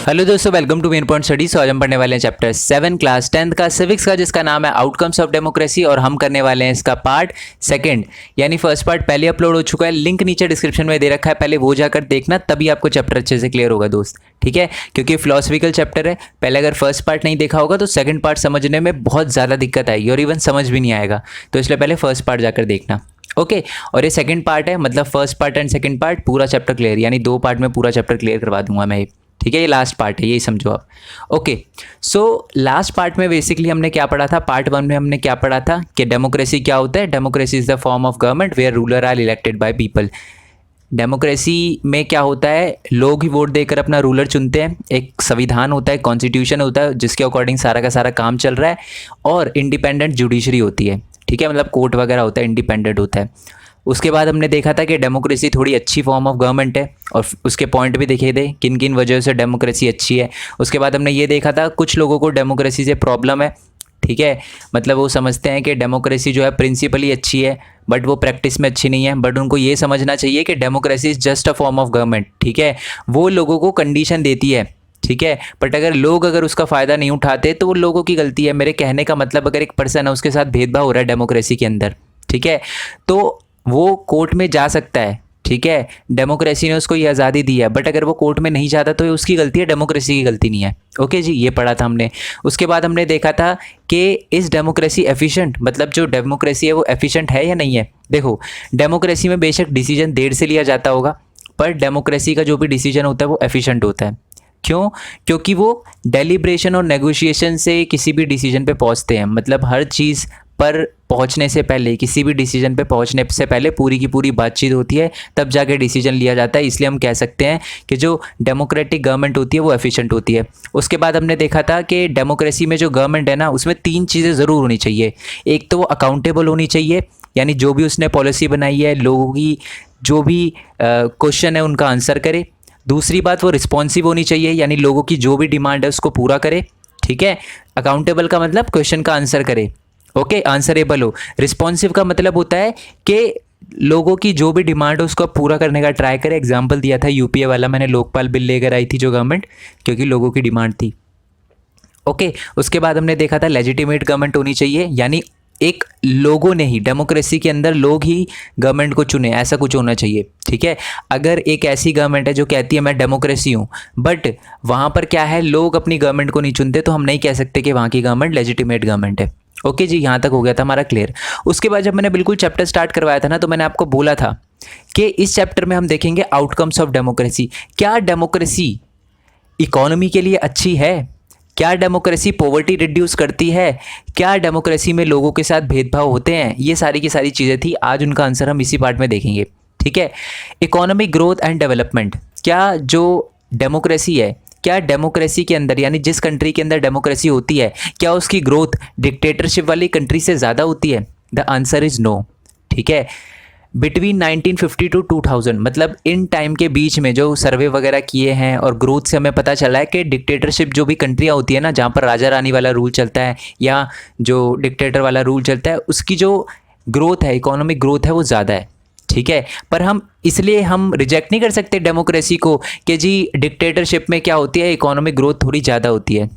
Hello दोस्तों, welcome to main point studies. आज हम पढ़ने वाले हैं चैप्टर 7 क्लास 10th का सिविक्स का, जिसका नाम है आउटकम्स ऑफ डेमोक्रेसी। और हम करने वाले हैं इसका पार्ट सेकंड, यानी फर्स्ट पार्ट पहले अपलोड हो चुका है, लिंक नीचे डिस्क्रिप्शन में दे रखा है, पहले वो जाकर देखना, तभी आपको चैप्टर अच्छे से क्लियर होगा दोस्त। ठीक है, क्योंकि फिलोसफिकल चैप्टर है, पहले अगर फर्स्ट पार्ट नहीं देखा होगा तो सेकंड पार्ट समझने में बहुत ज़्यादा दिक्कत आएगी और इवन समझ भी नहीं आएगा, तो इसलिए पहले फर्स्ट पार्ट जाकर देखना। ओके और ये सेकंड पार्ट है, मतलब first part and second part पूरा चैप्टर क्लियर, यानी 2 पार्ट में पूरा चैप्टर क्लियर करवा दूंगा मैं। ठीक है, ये लास्ट पार्ट है, यही समझो आप। ओके सो लास्ट पार्ट में बेसिकली हमने क्या पढ़ा था, पार्ट 1 में हमने क्या पढ़ा था कि डेमोक्रेसी क्या होता है। Democracy is the form of government where ruler are elected by people. Democracy में क्या होता है, लोग ही वोट देकर अपना रूलर चुनते हैं, एक संविधान होता है, कॉन्स्टिट्यूशन होता है, जिसके अकॉर्डिंग सारा का सारा काम चल रहा है, और इंडिपेंडेंट जुडिशरी होती है। ठीक है, मतलब कोर्ट वगैरह होता है, इंडिपेंडेंट होता है। उसके बाद हमने देखा था कि डेमोक्रेसी थोड़ी अच्छी फॉर्म ऑफ गवर्नमेंट है, और उसके पॉइंट भी देखे थे किन किन वजह से डेमोक्रेसी अच्छी है। उसके बाद हमने ये देखा था कुछ लोगों को डेमोक्रेसी से प्रॉब्लम है। ठीक है, मतलब वो समझते हैं कि डेमोक्रेसी जो है प्रिंसिपली अच्छी है, बट वो प्रैक्टिस में अच्छी नहीं है। बट उनको ये समझना चाहिए कि democracy is just a form of government. ठीक है, वो लोगों को कंडीशन देती है। ठीक है, बट अगर उसका फ़ायदा नहीं उठाते तो वो लोगों की गलती है। मेरे कहने का मतलब, अगर एक पर्सन है उसके साथ भेदभाव हो रहा है डेमोक्रेसी के अंदर, ठीक है, तो वो कोर्ट में जा सकता है। ठीक है, डेमोक्रेसी ने उसको ये आज़ादी दी है, बट अगर वो कोर्ट में नहीं जाता तो ये उसकी गलती है, डेमोक्रेसी की गलती नहीं है। ओके जी, ये पढ़ा था हमने। उसके बाद हमने देखा था कि इस डेमोक्रेसी एफिशिएंट, मतलब जो डेमोक्रेसी है वो एफिशिएंट है या नहीं है। देखो, डेमोक्रेसी में बेशक डिसीजन देर से लिया जाता होगा, पर डेमोक्रेसी का जो भी डिसीजन होता है वो एफिशिएंट होता है। क्यों? क्योंकि वो डेलिब्रेशन और नेगोशिएशन से किसी भी डिसीजन पे पहुंचते हैं। मतलब हर चीज़ पर पहुंचने से पहले, किसी भी डिसीजन पे पहुंचने से पहले पूरी की पूरी बातचीत होती है, तब जाके डिसीजन लिया जाता है। इसलिए हम कह सकते हैं कि जो डेमोक्रेटिक गवर्नमेंट होती है वो एफिशिएंट होती है। उसके बाद हमने देखा था कि डेमोक्रेसी में जो गवर्नमेंट है ना, उसमें 3 चीज़ें ज़रूर होनी चाहिए। एक तो वो अकाउंटेबल होनी चाहिए, यानी जो भी उसने पॉलिसी बनाई है, लोगों की जो भी क्वेश्चन है उनका आंसर करे। दूसरी बात, वो रिस्पॉन्सिव होनी चाहिए, यानी लोगों की जो भी डिमांड है उसको पूरा करे। ठीक है, अकाउंटेबल का मतलब क्वेश्चन का आंसर करे। ओके, आंसरेबल हो। रिस्पॉन्सिव का मतलब होता है कि लोगों की जो भी डिमांड है उसको पूरा करने का ट्राई करे। एग्जाम्पल दिया था यूपीए वाला मैंने, लोकपाल बिल लेकर आई थी जो गवर्नमेंट, क्योंकि लोगों की डिमांड थी। ओके, उसके बाद हमने देखा था लेजिटिमेट गवर्नमेंट होनी चाहिए, यानी एक लोगों ने ही, डेमोक्रेसी के अंदर लोग ही गवर्नमेंट को चुने, ऐसा कुछ होना चाहिए। ठीक है, अगर एक ऐसी गवर्नमेंट है जो कहती है मैं डेमोक्रेसी हूँ, बट वहाँ पर क्या है, लोग अपनी गवर्नमेंट को नहीं चुनते, तो हम नहीं कह सकते कि वहाँ की गवर्नमेंट लेजिटिमेट गवर्नमेंट है। ओके जी, यहाँ तक हो गया था हमारा क्लियर। उसके बाद जब मैंने बिल्कुल चैप्टर स्टार्ट करवाया था ना, तो मैंने आपको बोला था कि इस चैप्टर में हम देखेंगे आउटकम्स ऑफ डेमोक्रेसी। क्या डेमोक्रेसी इकोनॉमी के लिए अच्छी है? क्या डेमोक्रेसी पॉवर्टी रिड्यूस करती है? क्या डेमोक्रेसी में लोगों के साथ भेदभाव होते हैं? ये सारी की सारी चीज़ें थी, आज उनका आंसर हम इसी पार्ट में देखेंगे। ठीक है, इकोनॉमिक ग्रोथ एंड डेवलपमेंट। क्या जो डेमोक्रेसी है, क्या डेमोक्रेसी के अंदर, यानी जिस कंट्री के अंदर डेमोक्रेसी होती है, क्या उसकी ग्रोथ डिक्टेटरशिप वाली कंट्री से ज़्यादा होती है? The answer is no. ठीक है, बिटवीन 1950 टू 2000, मतलब इन टाइम के बीच में जो सर्वे वगैरह किए हैं और ग्रोथ से हमें पता चला है कि डिक्टेटरशिप जो भी कंट्रियाँ होती है ना, जहाँ पर राजा रानी वाला रूल चलता है या जो डिक्टेटर वाला रूल चलता है, उसकी जो ग्रोथ है, इकोनॉमिक ग्रोथ है, वो ज़्यादा है। ठीक है, पर हम रिजेक्ट नहीं कर सकते डेमोक्रेसी को कि जी डिक्टेटरशिप में क्या होती है, इकोनॉमिक ग्रोथ थोड़ी ज़्यादा होती है।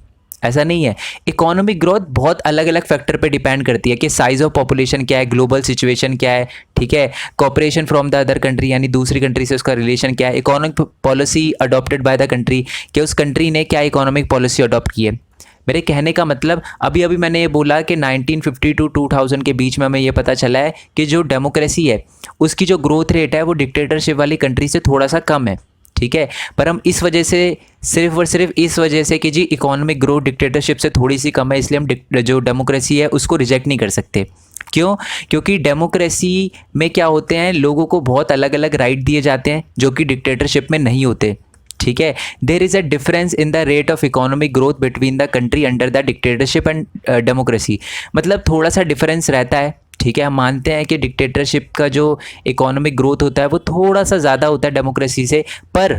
ऐसा नहीं है, इकोनॉमिक ग्रोथ बहुत अलग अलग फैक्टर पे डिपेंड करती है कि साइज ऑफ पॉपुलेशन क्या है, ग्लोबल सिचुएशन क्या है। ठीक है, cooperation from the other country, यानी दूसरी कंट्री से उसका रिलेशन क्या है, economic policy adopted by the country, कि उस कंट्री ने क्या इकोनॉमिक पॉलिसी अडॉप्ट की है। मेरे कहने का मतलब, अभी अभी मैंने ये बोला कि 1950 टू 2000 के बीच में हमें ये पता चला है कि जो डेमोक्रेसी है उसकी जो ग्रोथ रेट है वो डिक्टेटरशिप वाली कंट्री से थोड़ा सा कम है। ठीक है, पर हम इस वजह से, सिर्फ और सिर्फ इस वजह से कि जी इकोनॉमिक ग्रोथ डिक्टेटरशिप से थोड़ी सी कम है, इसलिए हम जो डेमोक्रेसी है उसको रिजेक्ट नहीं कर सकते। क्यों? क्योंकि डेमोक्रेसी में क्या होते हैं, लोगों को बहुत अलग अलग राइट दिए जाते हैं जो कि डिक्टेटरशिप में नहीं होते। ठीक है, there is a difference in the rate of economic growth between the country under the dictatorship and democracy. मतलब थोड़ा सा डिफरेंस रहता है। ठीक है, हम मानते हैं कि डिक्टेटरशिप का जो इकोनॉमिक ग्रोथ होता है वो थोड़ा सा ज़्यादा होता है डेमोक्रेसी से, पर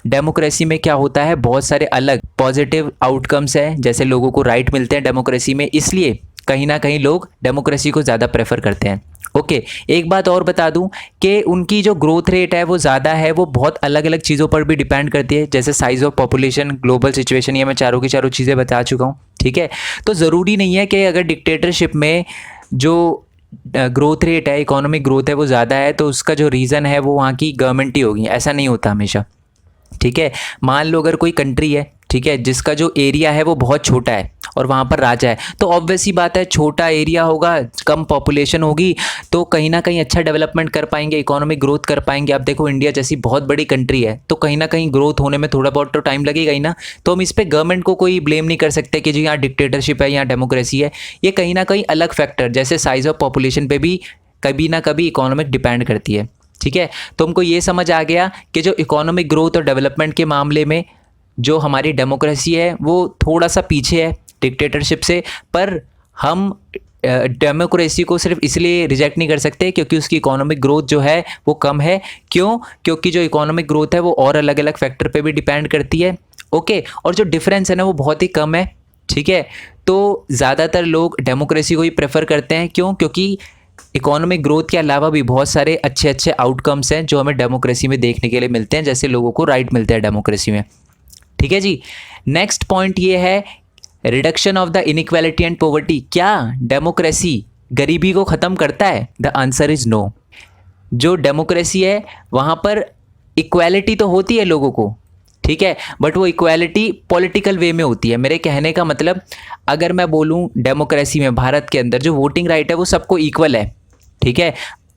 डेमोक्रेसी में क्या होता है, बहुत सारे अलग पॉजिटिव आउटकम्स हैं, जैसे लोगों को राइट मिलते हैं डेमोक्रेसी में, इसलिए कहीं ना कहीं लोग डेमोक्रेसी को ज़्यादा प्रेफर करते हैं। ओके एक बात और बता दूं कि उनकी जो ग्रोथ रेट है वो ज़्यादा है, वो बहुत अलग अलग चीज़ों पर भी डिपेंड करती है, जैसे size of population, global situation, ये मैं चारों की चारों चीज़ें बता चुका हूँ। ठीक है, तो ज़रूरी नहीं है कि अगर डिक्टेटरशिप में जो ग्रोथ रेट है, इकोनॉमिक ग्रोथ है वो ज़्यादा है तो उसका जो रीज़न है वो वहाँ की गवर्नमेंट ही होगी, ऐसा नहीं होता हमेशा। ठीक है, मान लो अगर कोई कंट्री है, ठीक है, जिसका जो एरिया है वो बहुत छोटा है और वहाँ पर राजा है, तो ऑब्वियस ही बात है छोटा एरिया होगा, कम पॉपुलेशन होगी, तो कहीं ना कहीं अच्छा डेवलपमेंट कर पाएंगे, इकोनॉमिक ग्रोथ कर पाएंगे। आप देखो इंडिया जैसी बहुत बड़ी कंट्री है तो कहीं ना कहीं ग्रोथ होने में थोड़ा बहुत तो टाइम लगेगा ही ना। तो हम इस पर गवर्नमेंट को कोई ब्लेम नहीं कर सकते कि जी यहाँ डिक्टेटरशिप है, यहाँ डेमोक्रेसी है। ये कहीं ना कहीं अलग फैक्टर जैसे साइज ऑफ पॉपुलेशन पे भी कभी ना कभी इकोनॉमिक डिपेंड करती है। ठीक है, तो हमको ये समझ आ गया कि जो इकोनॉमिक ग्रोथ और डेवलपमेंट के मामले में जो हमारी डेमोक्रेसी है वो थोड़ा सा पीछे है डिक्टेटरशिप से, पर हम डेमोक्रेसी को सिर्फ इसलिए रिजेक्ट नहीं कर सकते क्योंकि उसकी इकोनॉमिक ग्रोथ जो है वो कम है। क्यों? क्योंकि जो इकोनॉमिक ग्रोथ है वो और अलग अलग फैक्टर पे भी डिपेंड करती है। ओके, और जो डिफरेंस है ना वो बहुत ही कम है। ठीक है, तो ज़्यादातर लोग डेमोक्रेसी को ही प्रेफर करते हैं। क्यों? क्योंकि इकोनॉमिक ग्रोथ के अलावा भी बहुत सारे अच्छे अच्छे आउटकम्स हैं जो हमें डेमोक्रेसी में देखने के लिए मिलते हैं, जैसे लोगों को राइट मिलते हैं डेमोक्रेसी में। ठीक है जी, नेक्स्ट पॉइंट ये है reduction of the inequality and poverty. क्या डेमोक्रेसी गरीबी को ख़त्म करता है? The answer is no. जो डेमोक्रेसी है वहाँ पर इक्वालिटी तो होती है लोगों को, ठीक है, बट वो इक्वालिटी पॉलिटिकल वे में होती है। मेरे कहने का मतलब, अगर मैं बोलूँ डेमोक्रेसी में भारत के अंदर जो वोटिंग राइट है वो सबको इक्वल है। ठीक है,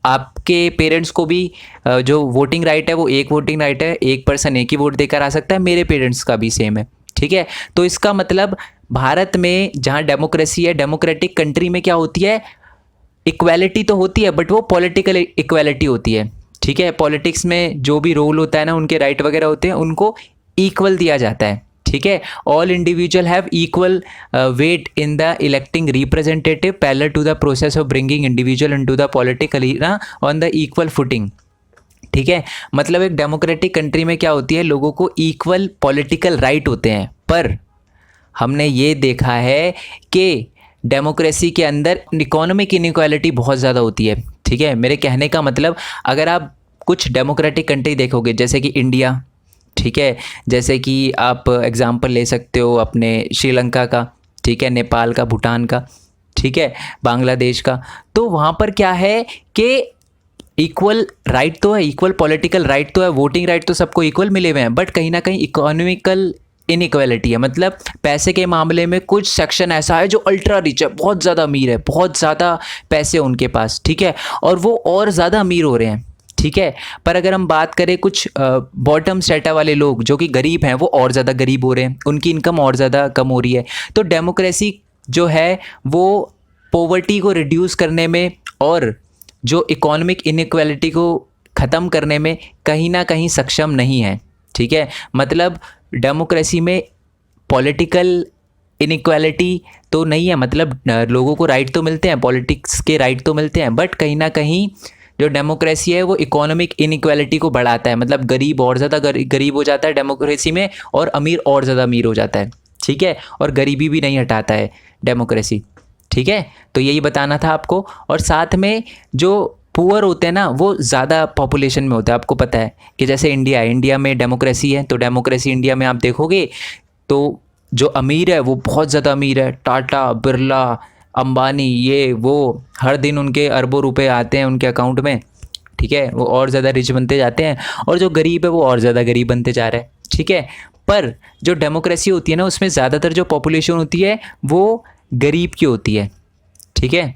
आपके पेरेंट्स को भी जो वोटिंग राइट है वो एक वोटिंग राइट है, एक पर्सन एक ही वोट देकर आ सकता है, मेरे पेरेंट्स का भी सेम है। ठीक है, तो इसका मतलब भारत में जहाँ डेमोक्रेसी है, डेमोक्रेटिक कंट्री में क्या होती है, इक्वालिटी तो होती है बट वो पॉलिटिकल इक्वालिटी होती है। ठीक है, पॉलिटिक्स में जो भी रोल होता है ना, उनके राइट वगैरह होते हैं, उनको इक्वल दिया जाता है। ठीक है, all individual have equal weight in the electing representative parallel to the process of bringing individual into the political arena on the equal footing. ठीक है, मतलब एक डेमोक्रेटिक कंट्री में क्या होती है, लोगों को इक्वल पॉलिटिकल राइट होते हैं। पर हमने ये देखा है कि डेमोक्रेसी के अंदर इकोनॉमिक इनइक्वालिटी बहुत ज़्यादा होती है। ठीक है, मेरे कहने का मतलब, अगर आप कुछ डेमोक्रेटिक कंट्री देखोगे जैसे कि इंडिया, ठीक है, जैसे कि आप एग्जांपल ले सकते हो अपने श्रीलंका का, ठीक है, नेपाल का, भूटान का, ठीक है, बांग्लादेश का, तो वहाँ पर क्या है कि इक्वल राइट तो है, इक्वल पॉलिटिकल राइट तो है, वोटिंग राइट तो सबको इक्वल मिले हुए हैं, बट कहीं ना कहीं इकोनॉमिकल इनइक्वालिटी है। मतलब पैसे के मामले में कुछ सेक्शन ऐसा है जो अल्ट्रा रिच है, बहुत ज़्यादा अमीर है, बहुत ज़्यादा पैसे उनके पास, ठीक है, और वो और ज़्यादा अमीर हो रहे हैं। ठीक है, पर अगर हम बात करें कुछ बॉटम स्ट्रेटा वाले लोग जो कि गरीब हैं, वो और ज़्यादा गरीब हो रहे हैं, उनकी इनकम और ज़्यादा कम हो रही है। तो डेमोक्रेसी जो है वो पॉवर्टी को रिड्यूस करने में और जो इकोनॉमिक इनइक्वालिटी को ख़त्म करने में कहीं ना कहीं सक्षम नहीं है। ठीक है, मतलब डेमोक्रेसी में पॉलिटिकल इनइक्वालिटी तो नहीं है, मतलब लोगों को राइट तो मिलते हैं, पॉलिटिक्स के राइट तो मिलते हैं, बट कहीं ना कहीं जो डेमोक्रेसी है वो इकोनॉमिक इनइक्वालिटी को बढ़ाता है। मतलब गरीब और ज़्यादा गरीब हो जाता है डेमोक्रेसी में, और अमीर और ज़्यादा अमीर हो जाता है। ठीक है, और गरीबी भी नहीं हटाता है डेमोक्रेसी। ठीक है, तो यही बताना था आपको। और साथ में जो पुअर होते हैं ना वो ज़्यादा पॉपुलेशन में होता है। आपको पता है कि जैसे इंडिया में डेमोक्रेसी है, तो डेमोक्रेसी इंडिया में आप देखोगे तो जो अमीर है वो बहुत ज़्यादा अमीर है, टाटा, बिरला, अंबानी, ये वो, हर दिन उनके अरबों रुपए आते हैं उनके अकाउंट में। ठीक है, वो और ज़्यादा रिच बनते जाते हैं, और जो गरीब है वो और ज़्यादा गरीब बनते जा रहा है। ठीक है, पर जो डेमोक्रेसी होती है ना उसमें ज़्यादातर जो पॉपुलेशन होती है वो गरीब की होती है। ठीक है,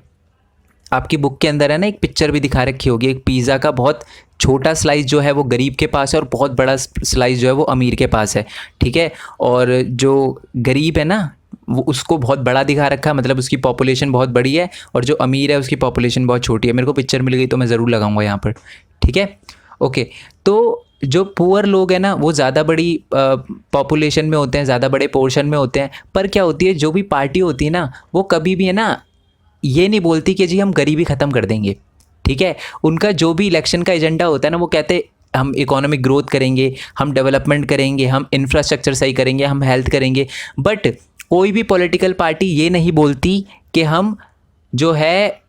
आपकी बुक के अंदर है ना एक पिक्चर भी दिखा रखी होगी, एक पिज़्ज़ा का बहुत छोटा स्लाइस जो है वो गरीब के पास है और बहुत बड़ा स्लाइस जो है वो अमीर के पास है। ठीक है, और जो गरीब है ना वो उसको बहुत बड़ा दिखा रखा है, मतलब उसकी पॉपुलेशन बहुत बड़ी है, और जो अमीर है उसकी पॉपुलेशन बहुत छोटी है। मेरे को पिक्चर मिल गई तो मैं ज़रूर लगाऊंगा यहाँ पर। ठीक है, ओके, तो जो पुअर लोग हैं ना वो ज़्यादा बड़ी पॉपुलेशन में होते हैं, ज़्यादा बड़े पोर्शन में होते हैं, पर क्या होती है, जो भी पार्टी होती है ना वो कभी भी है ना ये नहीं बोलती कि जी हम गरीबी ख़त्म कर देंगे। ठीक है, उनका जो भी इलेक्शन का एजेंडा होता है ना वो कहते हैं हम इकोनॉमिक ग्रोथ करेंगे, हम डेवलपमेंट करेंगे, हम इंफ्रास्ट्रक्चर सही करेंगे, हम हेल्थ करेंगे, बट कोई भी पॉलिटिकल पार्टी ये नहीं बोलती कि हम जो है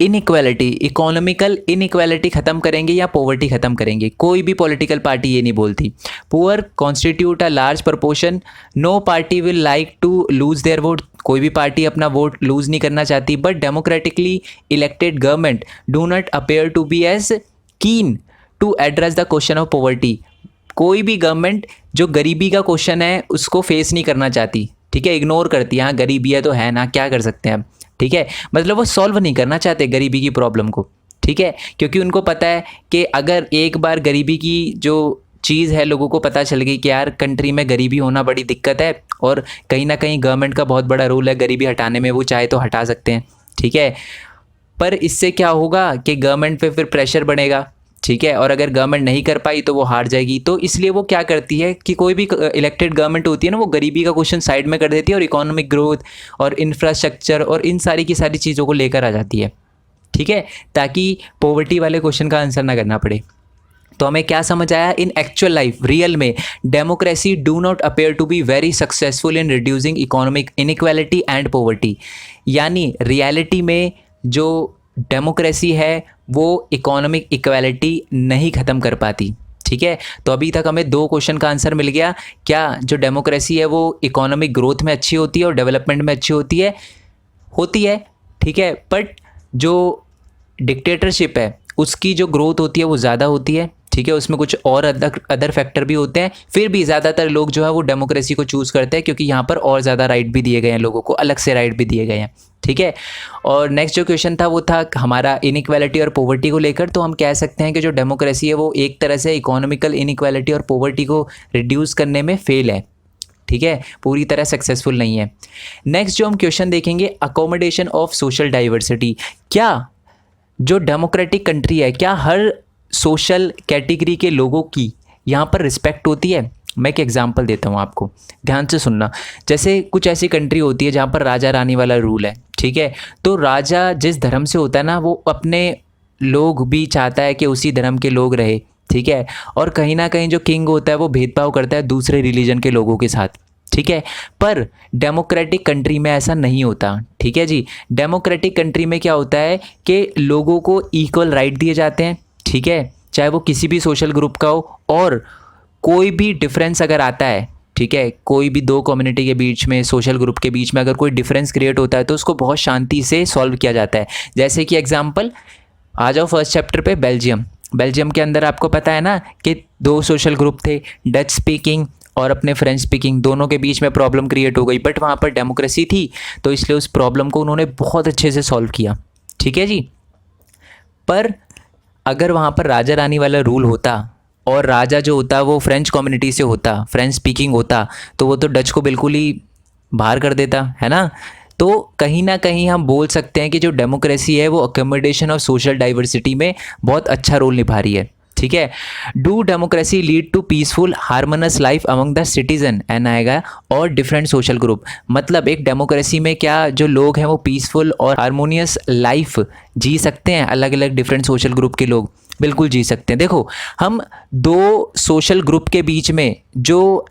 इनइक्वालिटी, इकोनॉमिकल इनइक्वालिटी ख़त्म करेंगे या पॉवर्टी ख़त्म करेंगे? कोई भी पॉलिटिकल पार्टी ये नहीं बोलती। Poor constitute a large proportion, no party will like to lose their vote, कोई भी पार्टी अपना वोट लूज़ नहीं करना चाहती। But democratically elected government do not appear to be as keen to address the question of poverty, कोई भी government जो गरीबी का क्वेश्चन है उसको फेस नहीं करना चाहती, ठीक है, इग्नोर करती है। हाँ गरीबी है तो है ना, क्या कर सकते हैं अब, ठीक है, मतलब वो सॉल्व नहीं करना चाहते गरीबी की प्रॉब्लम को, ठीक है, क्योंकि उनको पता है कि अगर एक बार गरीबी की जो चीज़ है लोगों को पता चल गई कि यार कंट्री में गरीबी होना बड़ी दिक्कत है और कहीं ना कहीं गवर्नमेंट का बहुत बड़ा रोल है गरीबी हटाने में, वो चाहे तो हटा सकते हैं, ठीक है। पर इससे क्या होगा कि गवर्नमेंट पे फिर प्रेशर बढ़ेगा, ठीक है, और अगर गवर्नमेंट नहीं कर पाई तो वो हार जाएगी। तो इसलिए वो क्या करती है कि कोई भी इलेक्टेड गवर्नमेंट होती है ना, वो गरीबी का क्वेश्चन साइड में कर देती है और इकोनॉमिक ग्रोथ और इंफ्रास्ट्रक्चर और इन सारी की सारी चीज़ों को लेकर आ जाती है, ठीक है, ताकि पॉवर्टी वाले क्वेश्चन का आंसर ना करना पड़े। तो हमें क्या समझ आया, इन एक्चुअल लाइफ रियल में democracy do not appear to be very successful in reducing economic inequality and poverty, यानी रियलिटी में जो डेमोक्रेसी है वो इकोनॉमिक इक्वालिटी नहीं ख़त्म कर पाती, ठीक है। तो अभी तक हमें 2 क्वेश्चन का आंसर मिल गया, क्या जो डेमोक्रेसी है वो इकोनॉमिक ग्रोथ में अच्छी होती है और डेवलपमेंट में अच्छी होती है, ठीक है, बट जो डिक्टेटरशिप है उसकी जो ग्रोथ होती है वो ज़्यादा होती है, ठीक है, उसमें कुछ और अदर फैक्टर भी होते हैं, फिर भी ज़्यादातर लोग जो है वो डेमोक्रेसी को चूज़ करते हैं क्योंकि यहाँ पर और ज़्यादा राइट भी दिए गए हैं, लोगों को अलग से राइट भी दिए गए हैं, ठीक है। और नेक्स्ट जो क्वेश्चन था वो था हमारा इनइक्वालिटी और पॉवर्टी को लेकर। तो हम कह सकते हैं कि जो डेमोक्रेसी है वो एक तरह से इकोनॉमिकल इनइक्वालिटी और पॉवर्टी को रिड्यूस करने में फेल है, ठीक है, पूरी तरह सक्सेसफुल नहीं है। नेक्स्ट जो हम क्वेश्चन देखेंगे, अकोमोडेशन ऑफ सोशल डाइवर्सिटी, क्या जो डेमोक्रेटिक कंट्री है क्या हर सोशल कैटेगरी के लोगों की यहाँ पर रिस्पेक्ट होती है? मैं एक एग्जांपल देता हूँ आपको, ध्यान से सुनना। जैसे कुछ ऐसी कंट्री होती है जहाँ पर राजा रानी वाला रूल है, ठीक है, तो राजा जिस धर्म से होता है ना वो अपने लोग भी चाहता है कि उसी धर्म के लोग रहे, ठीक है, और कहीं ना कहीं जो किंग होता है वो भेदभाव करता है दूसरे रिलीजन के लोगों के साथ, ठीक है। पर डेमोक्रेटिक कंट्री में ऐसा नहीं होता, ठीक है जी। डेमोक्रेटिक कंट्री में क्या होता है कि लोगों को इक्वल राइट दिए जाते हैं, ठीक है, चाहे वो किसी भी सोशल ग्रुप का हो, और कोई भी डिफरेंस अगर आता है, ठीक है, कोई भी 2 कम्युनिटी के बीच में, सोशल ग्रुप के बीच में अगर कोई डिफरेंस क्रिएट होता है तो उसको बहुत शांति से सॉल्व किया जाता है। जैसे कि एग्जांपल आ जाओ फर्स्ट चैप्टर पे, बेल्जियम के अंदर आपको पता है ना कि 2 सोशल ग्रुप थे, डच स्पीकिंग और अपने फ्रेंच स्पीकिंग, दोनों के बीच में प्रॉब्लम क्रिएट हो गई, बट वहाँ पर डेमोक्रेसी थी तो इसलिए उस प्रॉब्लम को उन्होंने बहुत अच्छे से सॉल्व किया, ठीक है जी। पर अगर वहाँ पर राजा रानी वाला रूल होता और राजा जो होता वो फ्रेंच कम्युनिटी से होता, फ्रेंच स्पीकिंग होता, तो वो तो डच को बिल्कुल ही बाहर कर देता, है ना। तो कहीं ना कहीं हम बोल सकते हैं कि जो डेमोक्रेसी है वो अकोमोडेशन ऑफ सोशल डाइवर्सिटी में बहुत अच्छा रोल निभा रही है, ठीक है। Do democracy lead to peaceful harmonious life among the citizen and आएगा और डिफरेंट सोशल ग्रुप, मतलब एक डेमोक्रेसी में क्या जो लोग हैं वो पीसफुल और हार्मोनियस लाइफ जी सकते हैं? अलग अलग डिफरेंट सोशल ग्रुप के लोग बिल्कुल जी सकते हैं। देखो हम 2 सोशल ग्रुप के बीच में जो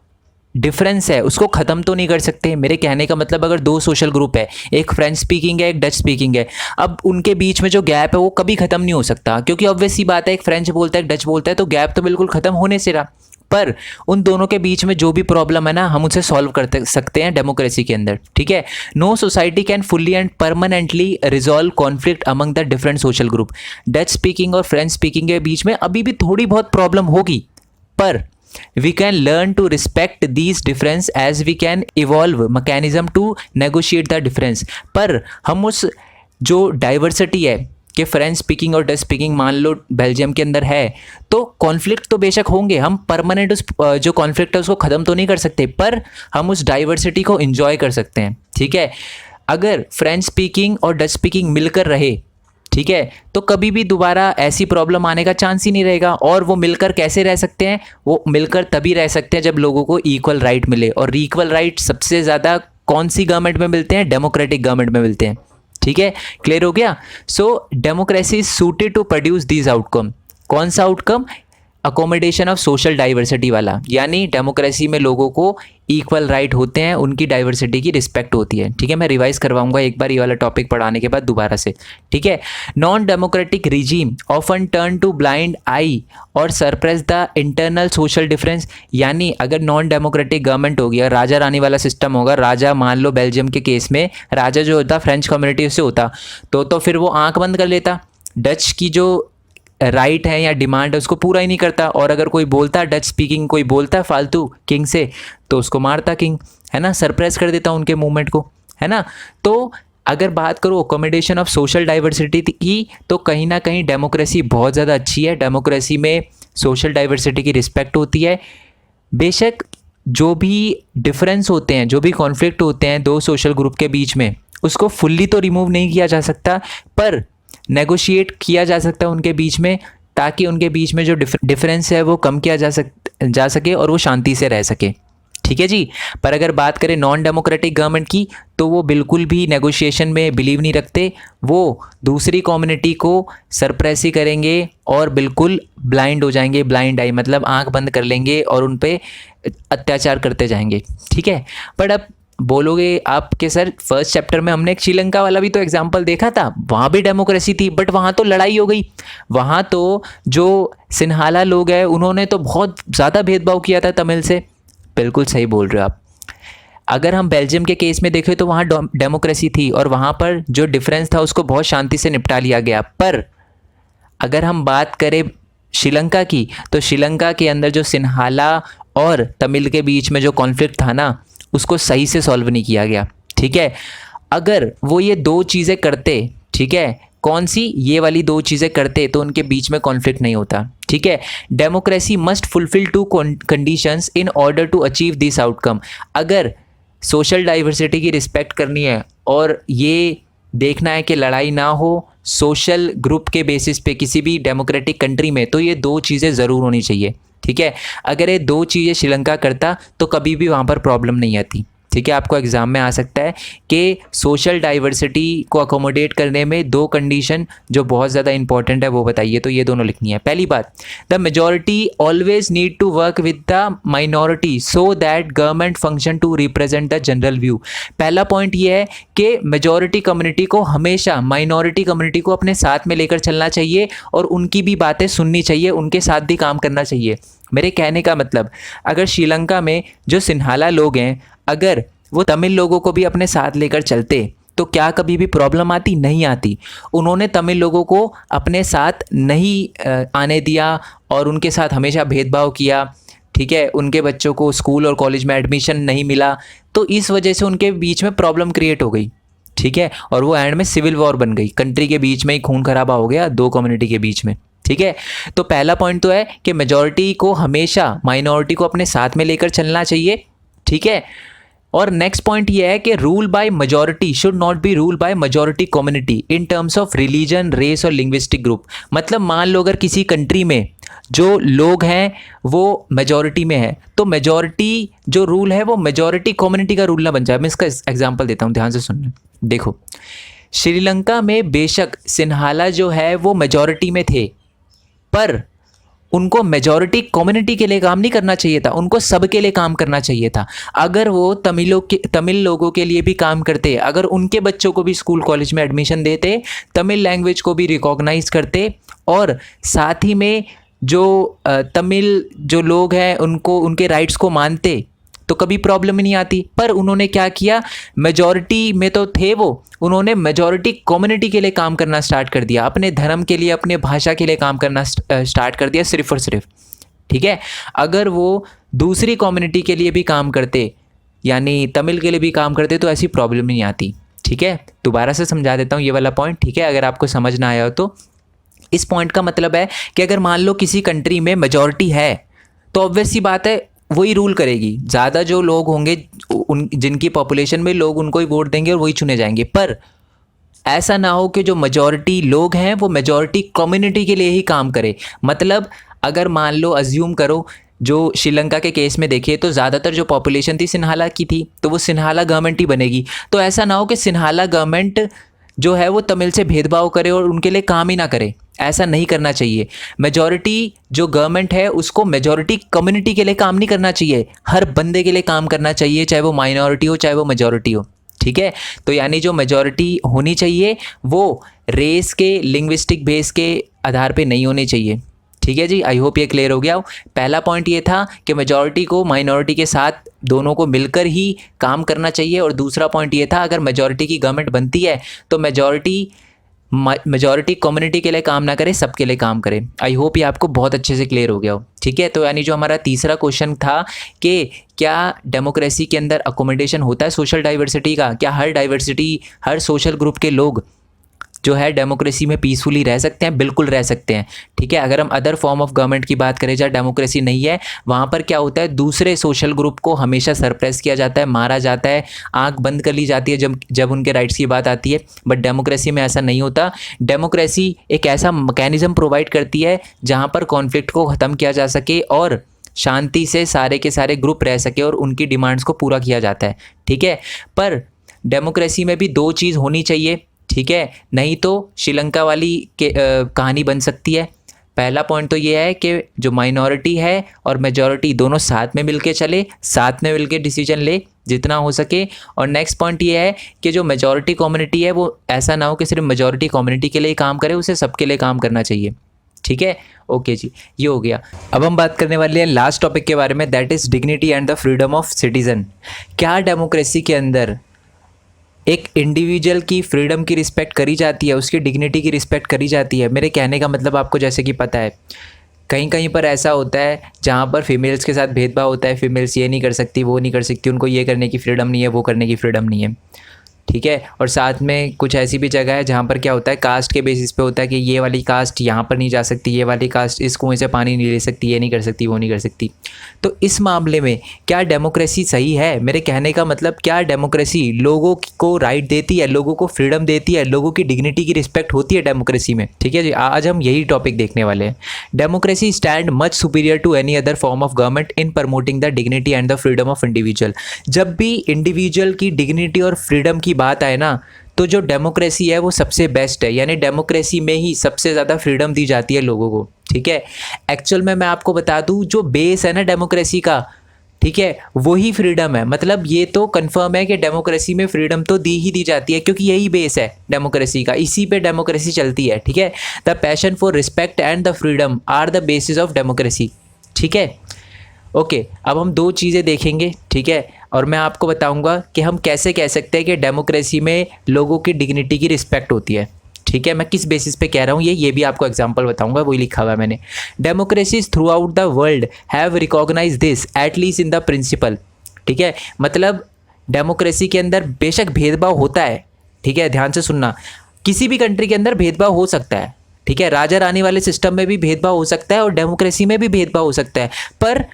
डिफरेंस है उसको ख़त्म तो नहीं कर सकते। मेरे कहने का मतलब अगर 2 सोशल ग्रुप है, एक फ्रेंच स्पीकिंग है एक डच स्पीकिंग है, अब उनके बीच में जो गैप है वो कभी ख़त्म नहीं हो सकता, क्योंकि ऑब्वियस सी बात है एक फ्रेंच बोलता है एक डच बोलता है तो गैप तो बिल्कुल ख़त्म होने से रहा। पर उन दोनों के बीच में जो भी प्रॉब्लम है ना हम उसे सॉल्व कर सकते हैं डेमोक्रेसी के अंदर, ठीक है। No society can fully and permanently resolve conflict among the different social group. Dutch speaking और फ्रेंच स्पीकिंग के बीच में अभी भी थोड़ी बहुत प्रॉब्लम होगी, पर we can learn to respect these difference as we can evolve mechanism to negotiate the difference। पर हम उस जो डाइवर्सिटी है कि फ्रेंच स्पीकिंग और डच स्पीकिंग मान लो बेल्जियम के अंदर है तो कॉन्फ्लिक्ट तो बेशक होंगे, हम परमानेंट उस जो कॉन्फ्लिक्ट है उसको ख़त्म तो नहीं कर सकते, पर हम उस डाइवर्सिटी को एंजॉय कर सकते हैं, ठीक है। अगर फ्रेंच स्पीकिंग और डच स्पीकिंग मिलकर रहे, ठीक है, तो कभी भी दोबारा ऐसी प्रॉब्लम आने का चांस ही नहीं रहेगा। और वो मिलकर कैसे रह सकते हैं? वो मिलकर तभी रह सकते हैं जब लोगों को इक्वल राइट मिले, और इक्वल राइट सबसे ज़्यादा कौन सी गवर्नमेंट में मिलते हैं? डेमोक्रेटिक गवर्नमेंट में मिलते हैं, ठीक है। क्लियर हो गया? So democracy is suited to produce these outcome. कौन सा outcome? Accommodation of social diversity वाला, यानी डेमोक्रेसी में लोगों को इक्वल राइट होते हैं, उनकी डाइवर्सिटी की रिस्पेक्ट होती है। ठीक है, मैं रिवाइज करवाऊंगा एक बार ये वाला टॉपिक पढ़ाने के बाद दोबारा से। ठीक है, non democratic regime often turn to blind eye और suppress the internal social difference, यानी अगर नॉन डेमोक्रेटिक गवर्नमेंट होगी, अगर राजा रानी वाला सिस्टम होगा, राजा मान लो बेल्जियम के केस में राजा जो होता फ्रेंच कम्युनिटी से होता, तो फिर वो आंख बंद कर लेता, डच की जो राइट है या डिमांड है उसको पूरा ही नहीं करता, और अगर कोई बोलता डच स्पीकिंग कोई बोलता फालतू किंग से तो उसको मारता किंग, है ना, सरप्रेस कर देता उनके मूवमेंट को, है ना। तो अगर बात करो अकोमोडेशन ऑफ सोशल डाइवर्सिटी की, तो कहीं ना कहीं डेमोक्रेसी बहुत ज़्यादा अच्छी है। डेमोक्रेसी में सोशल डाइवर्सिटी की रिस्पेक्ट होती है। बेशक जो भी डिफरेंस होते हैं, जो भी कॉन्फ्लिक्ट होते हैं दो सोशल ग्रुप के बीच में, उसको फुल्ली तो रिमूव नहीं किया जा सकता, पर नेगोशिएट किया जा सकता है उनके बीच में, ताकि उनके बीच में जो डिफरेंस है वो कम किया जा सके और वो शांति से रह सके। ठीक है जी। पर अगर बात करें नॉन डेमोक्रेटिक गवर्नमेंट की, तो वो बिल्कुल भी नेगोशिएशन में बिलीव नहीं रखते, वो दूसरी कम्युनिटी को सरप्रेस ही करेंगे और बिल्कुल ब्लाइंड हो जाएंगे, ब्लाइंड आई मतलब आंख बंद कर लेंगे और उन पे अत्याचार करते जाएंगे। ठीक है, बट अब बोलोगे आप कि सर फर्स्ट चैप्टर में हमने एक श्रीलंका वाला भी तो एग्जाम्पल देखा था, वहाँ भी डेमोक्रेसी थी, बट वहाँ तो लड़ाई हो गई, वहाँ तो जो सिन्हाला लोग हैं उन्होंने तो बहुत ज़्यादा भेदभाव किया था तमिल से। बिल्कुल सही बोल रहे हो आप। अगर हम बेल्जियम के केस में देखें तो वहाँ डेमोक्रेसी थी और वहाँ पर जो डिफरेंस था उसको बहुत शांति से निपटा लिया गया। पर अगर हम बात करें श्रीलंका की, तो श्रीलंका के अंदर जो सिन्हाला और तमिल के बीच में जो कॉन्फ्लिक्ट था ना, उसको सही से सॉल्व नहीं किया गया। ठीक है, अगर वो ये दो चीज़ें करते, ठीक है, कौन सी, ये वाली दो चीज़ें करते, तो उनके बीच में कॉन्फ्लिक्ट नहीं होता। ठीक है, democracy must fulfil two conditions in order to achieve this outcome. अगर सोशल डाइवर्सिटी की रिस्पेक्ट करनी है और ये देखना है कि लड़ाई ना हो सोशल ग्रुप के बेसिस पे किसी भी डेमोक्रेटिक कंट्री में, तो ये दो चीज़ें ज़रूर होनी चाहिए। ठीक है, अगर ये दो चीज़ें श्रीलंका करता तो कभी भी वहाँ पर प्रॉब्लम नहीं आती। ठीक है, आपको एग्जाम में आ सकता है कि सोशल डाइवर्सिटी को अकोमोडेट करने में दो कंडीशन जो बहुत ज़्यादा इंपॉर्टेंट है वो बताइए, तो ये दोनों लिखनी है। पहली बात, the majority always need to work with the minority so that government function to represent the general view. पहला पॉइंट ये है कि मेजॉरिटी कम्युनिटी को हमेशा माइनॉरिटी कम्युनिटी को अपने साथ में लेकर चलना चाहिए और उनकी भी बातें सुननी चाहिए, उनके साथ भी काम करना चाहिए। मेरे कहने का मतलब, अगर श्रीलंका में जो सिन्हाला लोग हैं अगर वो तमिल लोगों को भी अपने साथ लेकर चलते तो क्या कभी भी प्रॉब्लम आती? नहीं आती। उन्होंने तमिल लोगों को अपने साथ नहीं आने दिया और उनके साथ हमेशा भेदभाव किया। ठीक है, उनके बच्चों को स्कूल और कॉलेज में एडमिशन नहीं मिला, तो इस वजह से उनके बीच में प्रॉब्लम क्रिएट हो गई। ठीक है, और वो एंड में सिविल वॉर बन गई, कंट्री के बीच में ही खून खराबा हो गया दो कम्युनिटी के बीच में। ठीक है, तो पहला पॉइंट तो है कि मेजॉरिटी को हमेशा माइनॉरिटी को अपने साथ में लेकर चलना चाहिए। ठीक है, और नेक्स्ट पॉइंट ये है कि rule by majority should not be rule by majority community in terms of religion, race और लिंग्विस्टिक ग्रुप। मतलब मान लो अगर किसी कंट्री में जो लोग हैं वो मेजॉरिटी में है, तो मेजॉरिटी जो रूल है वो मेजॉरिटी कम्युनिटी का रूल ना बन जाए। मैं इसका एग्जांपल देता हूँ, ध्यान से सुनना। देखो, श्रीलंका में बेशक सिन्हाला जो है वो मेजॉरिटी में थे, पर उनको मेजॉरिटी कम्युनिटी के लिए काम नहीं करना चाहिए था, उनको सबके लिए काम करना चाहिए था। अगर वो तमिल लोगों के लिए भी काम करते, अगर उनके बच्चों को भी स्कूल कॉलेज में एडमिशन देते, तमिल लैंग्वेज को भी रिकॉग्नाइज करते और साथ ही में जो तमिल जो लोग हैं उनको उनके राइट्स को मानते, तो कभी प्रॉब्लम ही नहीं आती। पर उन्होंने क्या किया, मेजॉरिटी में तो थे वो, उन्होंने मेजॉरिटी कम्युनिटी के लिए काम करना स्टार्ट कर दिया, अपने धर्म के लिए, अपने भाषा के लिए काम करना स्टार्ट कर दिया सिर्फ और सिर्फ। ठीक है, अगर वो दूसरी कम्युनिटी के लिए भी काम करते, यानी तमिल के लिए भी काम करते, तो ऐसी प्रॉब्लम नहीं आती। ठीक है, दोबारा से समझा देता हूँ ये वाला पॉइंट। ठीक है, अगर आपको समझ ना आया हो तो इस पॉइंट का मतलब है कि अगर मान लो किसी कंट्री में मेजॉरिटी है तो ऑब्वियस सी बात है वही रूल करेगी। ज़्यादा जो लोग होंगे जिनकी पॉपुलेशन में लोग उनको ही वोट देंगे और वही चुने जाएंगे। पर ऐसा ना हो कि जो मेजॉरिटी लोग हैं वो मेजॉरिटी कम्युनिटी के लिए ही काम करे। मतलब अगर मान लो अज्यूम करो, जो श्रीलंका के केस में देखिए तो ज़्यादातर जो पॉपुलेशन थी सिन्हाला की थी, तो वो सिन्हाला गवर्नमेंट ही बनेगी। तो ऐसा ना हो कि सिन्हाला गवर्नमेंट जो है वो तमिल से भेदभाव करे और उनके लिए काम ही ना करे। ऐसा नहीं करना चाहिए। मेजॉरिटी जो गवर्नमेंट है उसको मेजॉरिटी कम्युनिटी के लिए काम नहीं करना चाहिए, हर बंदे के लिए काम करना चाहिए, चाहे वो माइनॉरिटी हो चाहे वो मेजॉरिटी हो। ठीक है, तो यानी जो मेजॉरिटी होनी चाहिए वो रेस के लिंग्विस्टिक बेस के आधार पे नहीं होनी चाहिए। ठीक है जी, आई होप ये क्लियर हो गया हो। पहला पॉइंट ये था कि मेजॉरिटी को माइनॉरिटी के साथ दोनों को मिलकर ही काम करना चाहिए, और दूसरा पॉइंट ये था अगर मेजॉरिटी की गवर्नमेंट बनती है तो मेजॉरिटी कम्युनिटी के लिए काम ना करे, सबके लिए काम करे। आई होप ये आपको बहुत अच्छे से क्लियर हो गया हो। ठीक है, तो यानी जो हमारा तीसरा क्वेश्चन था कि क्या डेमोक्रेसी के अंदर अकोमोडेशन होता है सोशल डाइवर्सिटी का, क्या हर सोशल ग्रुप के लोग जो है डेमोक्रेसी में पीसफुली रह सकते हैं? बिल्कुल रह सकते हैं। ठीक है, अगर हम अदर फॉर्म ऑफ गवर्नमेंट की बात करें जहाँ डेमोक्रेसी नहीं है, वहाँ पर क्या होता है, दूसरे सोशल ग्रुप को हमेशा सरप्रेस किया जाता है, मारा जाता है, आंख बंद कर ली जाती है जब उनके राइट्स की बात आती है। बट डेमोक्रेसी में ऐसा नहीं होता। डेमोक्रेसी एक ऐसा मैकेनिज्म प्रोवाइड करती है जहाँ पर कॉन्फ्लिक्ट को ख़त्म किया जा सके और शांति से सारे के सारे ग्रुप रह सके और उनकी डिमांड्स को पूरा किया जाता है। ठीक है, पर डेमोक्रेसी में भी दो चीज़ होनी चाहिए। ठीक है, नहीं तो श्रीलंका वाली कहानी बन सकती है। पहला पॉइंट तो ये है कि जो माइनॉरिटी है और मेजॉरिटी दोनों साथ में मिलके चले, साथ में मिलके डिसीजन ले जितना हो सके। और नेक्स्ट पॉइंट ये है कि जो मेजॉरिटी कम्युनिटी है वो ऐसा ना हो कि सिर्फ मेजॉरिटी कम्युनिटी के लिए काम करे, उसे सबके लिए काम करना चाहिए। ठीक है, ओके जी, ये हो गया। अब हम बात करने वाले हैं लास्ट टॉपिक के बारे में, that is dignity and the freedom of citizen. क्या डेमोक्रेसी के अंदर एक इंडिविजुअल की फ्रीडम की रिस्पेक्ट करी जाती है, उसकी डिग्निटी की रिस्पेक्ट करी जाती है? मेरे कहने का मतलब आपको जैसे कि पता है कहीं कहीं पर ऐसा होता है जहाँ पर फीमेल्स के साथ भेदभाव होता है, फीमेल्स ये नहीं कर सकती, वो नहीं कर सकती, उनको ये करने की फ्रीडम नहीं है, वो करने की फ्रीडम नहीं है। ठीक है, और साथ में कुछ ऐसी भी जगह है जहाँ पर क्या होता है, कास्ट के बेसिस पे होता है कि ये वाली कास्ट यहाँ पर नहीं जा सकती, ये वाली कास्ट इस कुएं से पानी नहीं ले सकती, ये नहीं कर सकती, वो नहीं कर सकती। तो इस मामले में क्या डेमोक्रेसी सही है? मेरे कहने का मतलब क्या डेमोक्रेसी लोगों को राइट देती है, लोगों को फ्रीडम देती है, लोगों की डिग्निटी की रिस्पेक्ट होती है डेमोक्रेसी में? ठीक है जी, आज हम यही टॉपिक देखने वाले हैं। Democracy stand much superior to any other form of government in promoting the dignity and the freedom of individual. जब भी इंडिविजुअल की डिग्निटी और फ्रीडम की बात आए ना, तो जो डेमोक्रेसी है वो सबसे बेस्ट है, यानी डेमोक्रेसी में ही सबसे ज़्यादा फ्रीडम दी जाती है लोगों को। ठीक है, एक्चुअल में मैं आपको बता दूं जो बेस है ना डेमोक्रेसी का, ठीक है, वही फ्रीडम है। मतलब ये तो कंफर्म है कि डेमोक्रेसी में फ्रीडम तो दी ही दी जाती है, क्योंकि यही बेस है डेमोक्रेसी का, इसी पे डेमोक्रेसी चलती है। ठीक है, the passion for respect and the freedom are the basis of democracy. ठीक है, ओके, अब हम दो चीज़ें देखेंगे। ठीक है, और मैं आपको बताऊंगा कि हम कैसे कह सकते हैं कि डेमोक्रेसी में लोगों की डिग्निटी की रिस्पेक्ट होती है। ठीक है, मैं किस बेसिस पे कह रहा हूँ ये भी आपको एग्जांपल बताऊंगा, वही लिखा हुआ है मैंने। Democracies throughout the world have recognise this at least in the principle. ठीक है, मतलब डेमोक्रेसी के अंदर बेशक भेदभाव होता है। ठीक है, ध्यान से सुनना, किसी भी कंट्री के अंदर भेदभाव हो सकता है। ठीक है, राजा रानी वाले सिस्टम में भी भेदभाव हो सकता है और डेमोक्रेसी में भी भेदभाव हो सकता है, पर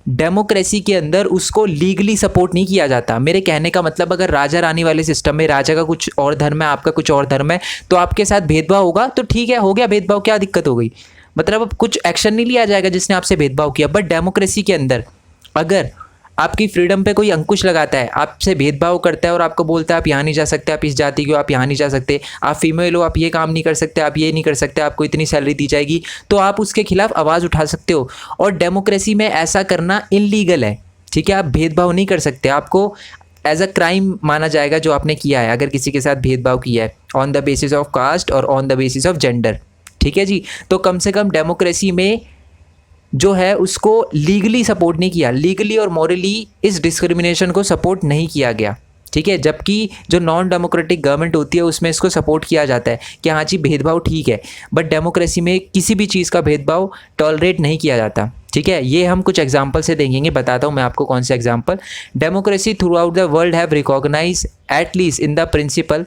डेमोक्रेसी के अंदर उसको लीगली सपोर्ट नहीं किया जाता। मेरे कहने का मतलब अगर राजा रानी वाले सिस्टम में राजा का कुछ और धर्म है, आपका कुछ और धर्म है, तो आपके साथ भेदभाव होगा तो ठीक है, हो गया भेदभाव, क्या दिक्कत हो गई? मतलब अब कुछ एक्शन नहीं लिया जाएगा जिसने आपसे भेदभाव किया। बट डेमोक्रेसी के अंदर अगर आपकी फ्रीडम पे कोई अंकुश लगाता है, आपसे भेदभाव करता है और आपको बोलता है आप यहाँ नहीं जा सकते, आप इस जाति के हो, आप यहाँ नहीं जा सकते, आप फीमेल हो, आप ये काम नहीं कर सकते, आप ये नहीं कर सकते, आपको इतनी सैलरी दी जाएगी, तो आप उसके खिलाफ आवाज़ उठा सकते हो। और डेमोक्रेसी में ऐसा करना इनलीगल है। ठीक है, आप भेदभाव नहीं कर सकते, आपको एज अ क्राइम माना जाएगा जो आपने किया है, अगर किसी के साथ भेदभाव किया है on the basis of caste और on the basis of gender. ठीक है जी, तो कम से कम डेमोक्रेसी में जो है उसको लीगली सपोर्ट नहीं किया, लीगली और मॉरली इस डिस्क्रिमिनेशन को सपोर्ट नहीं किया गया। ठीक है, जबकि जो नॉन डेमोक्रेटिक गवर्नमेंट होती है उसमें इसको सपोर्ट किया जाता है कि हाँ जी भेदभाव ठीक है, बट डेमोक्रेसी में किसी भी चीज़ का भेदभाव टॉलरेट नहीं किया जाता। ठीक है, ये हम कुछ एग्जांपल से देखेंगे, बताता हूँ मैं आपको कौन से example. Democracy throughout the world have recognise at least in the principle.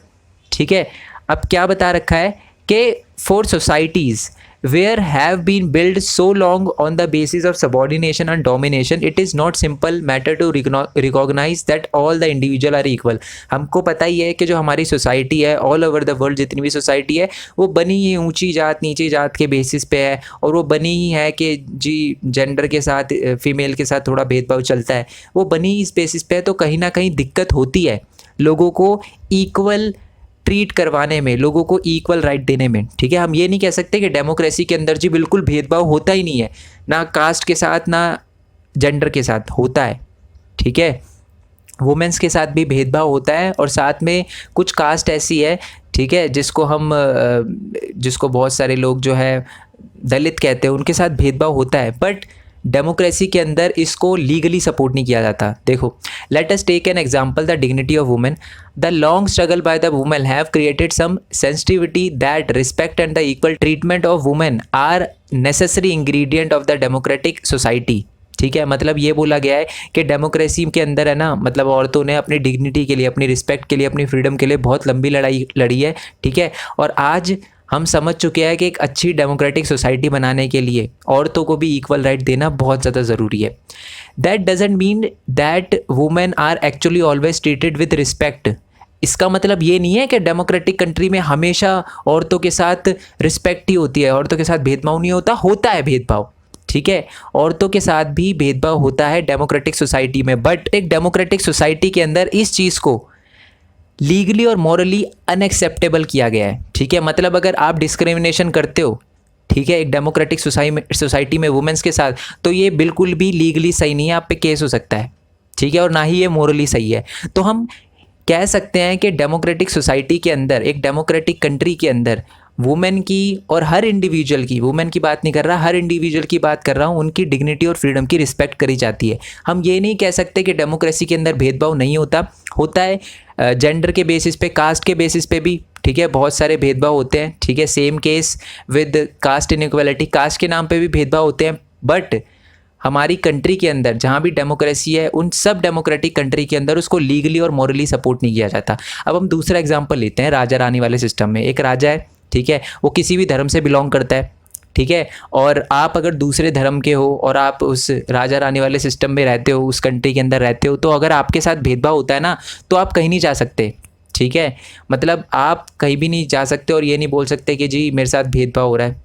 ठीक है, अब क्या बता रखा है कि for societies where have been built so long on the basis of subordination and domination, it is not simple matter to recognize that all the individual are equal। हमको पता ही है कि जो हमारी सोसाइटी है ऑल ओवर द वर्ल्ड, जितनी भी society है वो बनी ही ऊंची जात नीची जात के बेसिस पे है, और वो बनी ही है कि जी जेंडर के साथ फीमेल के साथ थोड़ा भेदभाव चलता है, वो बनी इस बेसिस पे है। तो कहीं ना कहीं दिक्कत होती है लोगों को इक्वल ट्रीट करवाने में, लोगों को इक्वल राइट देने में, ठीक है। हम ये नहीं कह सकते कि डेमोक्रेसी के अंदर जी बिल्कुल भेदभाव होता ही नहीं है, ना कास्ट के साथ ना जेंडर के साथ होता है, ठीक है। वुमेंस के साथ भी भेदभाव होता है और साथ में कुछ कास्ट ऐसी है, ठीक है, जिसको बहुत सारे लोग जो है दलित कहते हैं, उनके साथ भेदभाव होता है, बट डेमोक्रेसी के अंदर इसको लीगली सपोर्ट नहीं किया जाता। देखो, let us take an example, the dignity of women. The long struggle by the women have created some sensitivity that respect and the equal treatment of women are necessary ingredient of the democratic society, ठीक है। मतलब ये बोला गया है कि democracy के अंदर है ना, मतलब औरतों ने अपनी डिग्निटी के लिए, अपनी रिस्पेक्ट के लिए, अपनी फ्रीडम के लिए बहुत लंबी लड़ाई लड़ी है, ठीक है। और आज हम समझ चुके हैं कि एक अच्छी डेमोक्रेटिक सोसाइटी बनाने के लिए औरतों को भी इक्वल राइट देना बहुत ज़्यादा ज़रूरी है। That doesn't mean that women are actually always treated with respect. इसका मतलब ये नहीं है कि डेमोक्रेटिक कंट्री में हमेशा औरतों के साथ रिस्पेक्ट ही होती है, औरतों के साथ भेदभाव नहीं होता, होता है भेदभाव, ठीक है। औरतों के साथ भी भेदभाव होता है डेमोक्रेटिक सोसाइटी में, बट एक डेमोक्रेटिक सोसाइटी के अंदर इस चीज़ को लीगली और मॉरली अनएक्सेप्टेबल किया गया है, ठीक है। मतलब अगर आप डिस्क्रिमिनेशन करते हो, ठीक है, एक डेमोक्रेटिक सोसाइटी में वुमेन्स के साथ, तो ये बिल्कुल भी लीगली सही नहीं है, आप पे केस हो सकता है, ठीक है, और ना ही ये मॉरली सही है। तो हम कह सकते हैं कि डेमोक्रेटिक सोसाइटी के अंदर, एक डेमोक्रेटिक कंट्री के अंदर वुमेन की और हर इंडिविजुअल की, वुमेन की बात नहीं कर रहा, हर इंडिविजुअल की बात कर रहा हूँ, उनकी डिग्निटी और फ्रीडम की रिस्पेक्ट करी जाती है। हम ये नहीं कह सकते कि डेमोक्रेसी के अंदर भेदभाव नहीं होता, होता है जेंडर के बेसिस पे, कास्ट के बेसिस पे भी, ठीक है, बहुत सारे भेदभाव होते हैं, ठीक है। Same case with caste inequality, caste के नाम पे भी भेदभाव होते हैं, बट हमारी कंट्री के अंदर जहाँ भी डेमोक्रेसी है, उन सब डेमोक्रेटिक कंट्री के अंदर उसको लीगली और मॉरली सपोर्ट नहीं किया जाता। अब हम दूसरा एग्जांपल लेते हैं, राजा रानी वाले सिस्टम में। एक राजा है, ठीक है, वो किसी भी धर्म से बिलोंग करता है, ठीक है, और आप अगर दूसरे धर्म के हो और आप उस राजा रानी वाले सिस्टम में रहते हो, उस कंट्री के अंदर रहते हो, तो अगर आपके साथ भेदभाव होता है ना, तो आप कहीं नहीं जा सकते, ठीक है। मतलब आप कहीं भी नहीं जा सकते और ये नहीं बोल सकते कि जी मेरे साथ भेदभाव हो रहा है,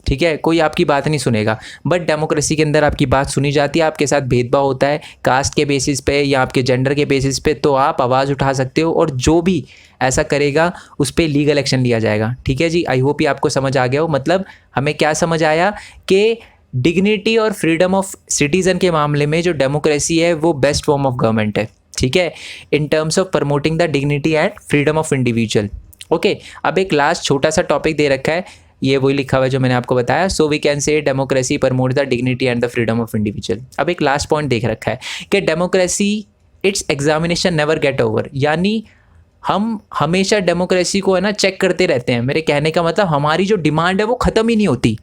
ठीक है, कोई आपकी बात नहीं सुनेगा। बट डेमोक्रेसी के अंदर आपकी बात सुनी जाती है, आपके साथ भेदभाव होता है कास्ट के बेसिस पे या आपके जेंडर के बेसिस पे, तो आप आवाज़ उठा सकते हो और जो भी ऐसा करेगा उस पर लीगल एक्शन लिया जाएगा, ठीक है जी। आई होप ये आपको समझ आ गया हो। मतलब हमें क्या समझ आया कि डिग्निटी और फ्रीडम ऑफ सिटीज़न के मामले में जो डेमोक्रेसी है वो बेस्ट फॉर्म ऑफ गवर्नमेंट है, ठीक है, इन terms of promoting the dignity and freedom of individual. Okay, अब एक लास्ट छोटा सा टॉपिक दे रखा है, ये वही लिखा हुआ है जो मैंने आपको बताया। So we can say democracy promote the dignity and the freedom of individual. अब एक लास्ट पॉइंट देख रखा है कि democracy it's examination never get over, यानी हम हमेशा डेमोक्रेसी को है ना चेक करते रहते हैं। मेरे कहने का मतलब हमारी जो डिमांड है वो ख़त्म ही नहीं होती,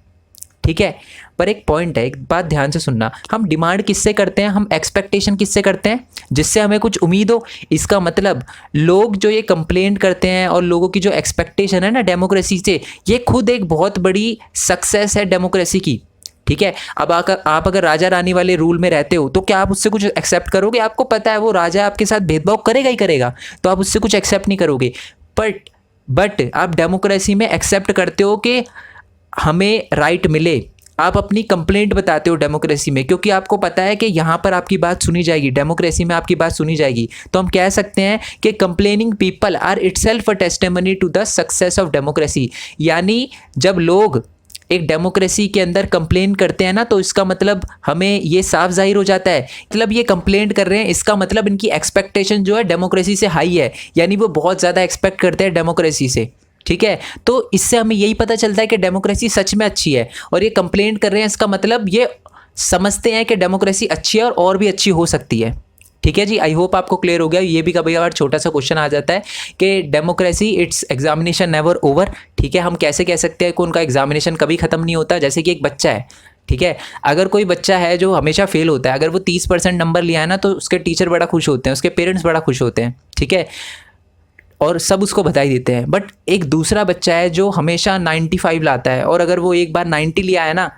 ठीक है। पर एक पॉइंट है, एक बात ध्यान से सुनना, हम डिमांड किससे करते हैं, हम एक्सपेक्टेशन किससे करते हैं, जिससे हमें कुछ उम्मीद हो। इसका मतलब लोग जो ये कंप्लेंट करते हैं और लोगों की जो एक्सपेक्टेशन है ना डेमोक्रेसी से, ये खुद एक बहुत बड़ी सक्सेस है डेमोक्रेसी की, ठीक है। अब आप अगर राजा रानी वाले रूल में रहते हो तो क्या आप उससे कुछ एक्सेप्ट करोगे? आपको पता है वो राजा आपके साथ भेदभाव करेगा ही करेगा, तो आप उससे कुछ एक्सेप्ट नहीं करोगे। बट आप डेमोक्रेसी में एक्सेप्ट करते हो कि हमें राइट मिले। आप अपनी कंप्लेंट बताते हो डेमोक्रेसी में, क्योंकि आपको पता है कि यहाँ पर आपकी बात सुनी जाएगी, डेमोक्रेसी में आपकी बात सुनी जाएगी। तो हम कह सकते हैं कि complaining people are itself a testimony to the success of democracy. यानी जब लोग एक डेमोक्रेसी के अंदर कंप्लेन करते हैं ना, तो इसका मतलब हमें ये साफ जाहिर हो जाता है, मतलब ये कंप्लेंट कर रहे हैं, इसका मतलब इनकी एक्सपेक्टेशन जो है डेमोक्रेसी से हाई है, यानी वो बहुत ज़्यादा एक्सपेक्ट करते हैं डेमोक्रेसी से, ठीक है। तो इससे हमें यही पता चलता है कि डेमोक्रेसी सच में अच्छी है, और ये कंप्लेंट कर रहे हैं, इसका मतलब ये समझते हैं कि डेमोक्रेसी अच्छी है और भी अच्छी हो सकती है, ठीक है जी। आई होप आपको क्लियर हो गया। ये भी कभी कभार छोटा सा क्वेश्चन आ जाता है कि democracy it's examination never over, ठीक है। हम कैसे कह सकते हैं कि उनका एग्जामिनेशन कभी ख़त्म नहीं होता? जैसे कि एक बच्चा है, ठीक है, अगर कोई बच्चा है जो हमेशा फेल होता है, अगर वो 30% नंबर लिया है ना, तो उसके टीचर बड़ा खुश होते हैं, उसके पेरेंट्स बड़ा खुश होते हैं, ठीक है, और सब उसको बधाई देते हैं। बट एक दूसरा बच्चा है जो हमेशा 95 लाता है, और अगर वो एक बार 90 लिया है ना,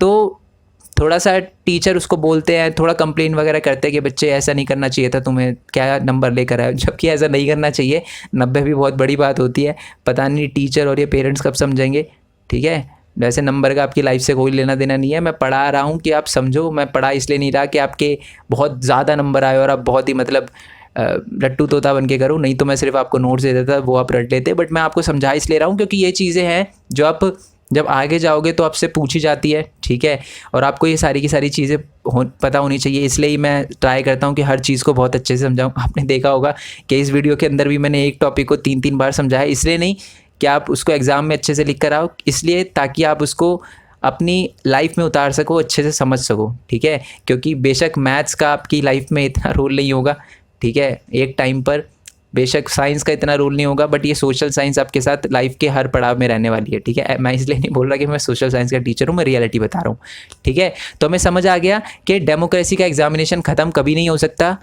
तो थोड़ा सा टीचर उसको बोलते हैं, थोड़ा कंप्लेन वगैरह करते हैं कि बच्चे ऐसा नहीं करना चाहिए था, तुम्हें क्या नंबर लेकर आए, जबकि ऐसा नहीं करना चाहिए। 90 भी बहुत बड़ी बात होती है। पता नहीं टीचर और ये पेरेंट्स कब समझेंगे, ठीक है। वैसे नंबर का आपकी लाइफ से कोई लेना देना नहीं है, मैं पढ़ा रहा हूँ कि आप समझो। मैं पढ़ा इसलिए नहीं रहा कि आपके बहुत ज़्यादा नंबर आए और आप बहुत ही मतलब लट्टू तोता बन के करो, नहीं तो मैं सिर्फ आपको नोट्स दे देता, वो आप रट लेते। बट मैं आपको समझा इसलिए रहा हूँ क्योंकि ये चीज़ें हैं जो आप जब आगे जाओगे तो आपसे पूछी जाती है, ठीक है, और आपको ये सारी की सारी चीज़ें पता होनी चाहिए। इसलिए ही मैं ट्राई करता हूँ कि हर चीज़ को बहुत अच्छे से समझाऊँ। आपने देखा होगा कि इस वीडियो के अंदर भी मैंने एक टॉपिक को 3-3 बार समझाया, इसलिए नहीं कि आप उसको एग्ज़ाम में अच्छे से लिख कर आओ, इसलिए ताकि आप उसको अपनी लाइफ में उतार सको, अच्छे से समझ सको, ठीक है। क्योंकि बेशक मैथ्स का आपकी लाइफ में इतना रोल नहीं होगा, ठीक है, एक टाइम पर बेशक साइंस का इतना रोल नहीं होगा, बट ये सोशल साइंस आपके साथ लाइफ के हर पड़ाव में रहने वाली है, ठीक है। मैं इसलिए नहीं बोल रहा कि मैं सोशल साइंस का टीचर हूँ, मैं रियलिटी बता रहा हूँ, ठीक है। तो हमें समझ आ गया कि डेमोक्रेसी का एग्जामिनेशन ख़त्म कभी नहीं हो सकता।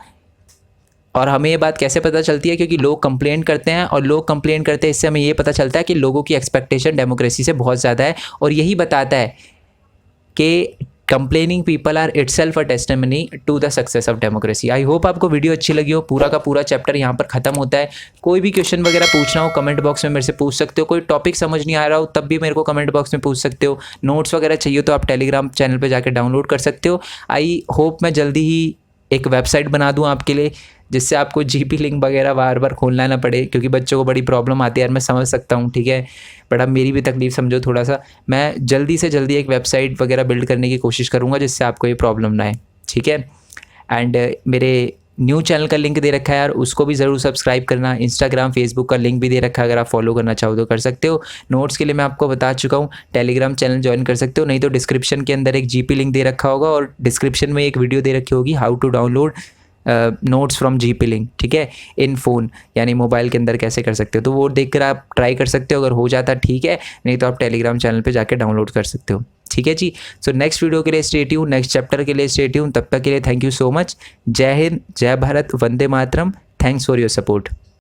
और हमें ये बात कैसे पता चलती है, क्योंकि लोग कंप्लेंट करते हैं, और लोग कंप्लेंट करते हैं, इससे हमें ये पता चलता है कि लोगों की एक्सपेक्टेशन डेमोक्रेसी से बहुत ज़्यादा है, और यही बताता है कि complaining people are itself a testimony to the success of democracy. I hope आपको वीडियो अच्छी लगी हो। पूरा का पूरा चैप्टर यहाँ पर खत्म होता है। कोई भी क्वेश्चन वगैरह पूछना हो कमेंट बॉक्स में मेरे से पूछ सकते हो, कोई टॉपिक समझ नहीं आ रहा हो तब भी मेरे को कमेंट बॉक्स में पूछ सकते हो, नोट्स वगैरह चाहिए तो आप टेलीग्राम चैनल पर जाकर डाउनलोड कर सकते हो। आई होप मैं जल्दी ही एक वेबसाइट बना दूं आपके लिए, जिससे आपको जीपी लिंक वगैरह बार बार खोलना ना पड़े, क्योंकि बच्चों को बड़ी प्रॉब्लम आती है यार, मैं समझ सकता हूँ, ठीक है, बट अब मेरी भी तकलीफ समझो थोड़ा सा। मैं जल्दी से जल्दी एक वेबसाइट वगैरह बिल्ड करने की कोशिश करूँगा जिससे आपको ये प्रॉब्लम ना आए, ठीक है। एंड मेरे न्यू चैनल का लिंक दे रखा है यार, उसको भी ज़रूर सब्सक्राइब करना। इंस्टाग्राम फेसबुक का लिंक भी दे रखा है, अगर आप फॉलो करना चाहो तो कर सकते हो। नोट्स के लिए मैं आपको बता चुका हूँ, टेलीग्राम चैनल ज्वाइन कर सकते हो, नहीं तो डिस्क्रिप्शन के अंदर एक जीपी लिंक दे रखा होगा, और डिस्क्रिप्शन में एक वीडियो दे रखी होगी how to download notes from GP link, ठीक है, इन फ़ोन यानी मोबाइल के अंदर कैसे कर सकते हो, तो वो देखकर आप ट्राई कर सकते हो। अगर हो जाता ठीक है, नहीं तो आप टेलीग्राम चैनल पे जाके डाउनलोड कर सकते हो, ठीक है जी। सो नेक्स्ट वीडियो के लिए स्टे ट्यून, नेक्स्ट चैप्टर के लिए स्टे ट्यून। तब तक के लिए थैंक यू सो मच। जय हिंद, जय भारत, वंदे मातरम। Thanks for your support.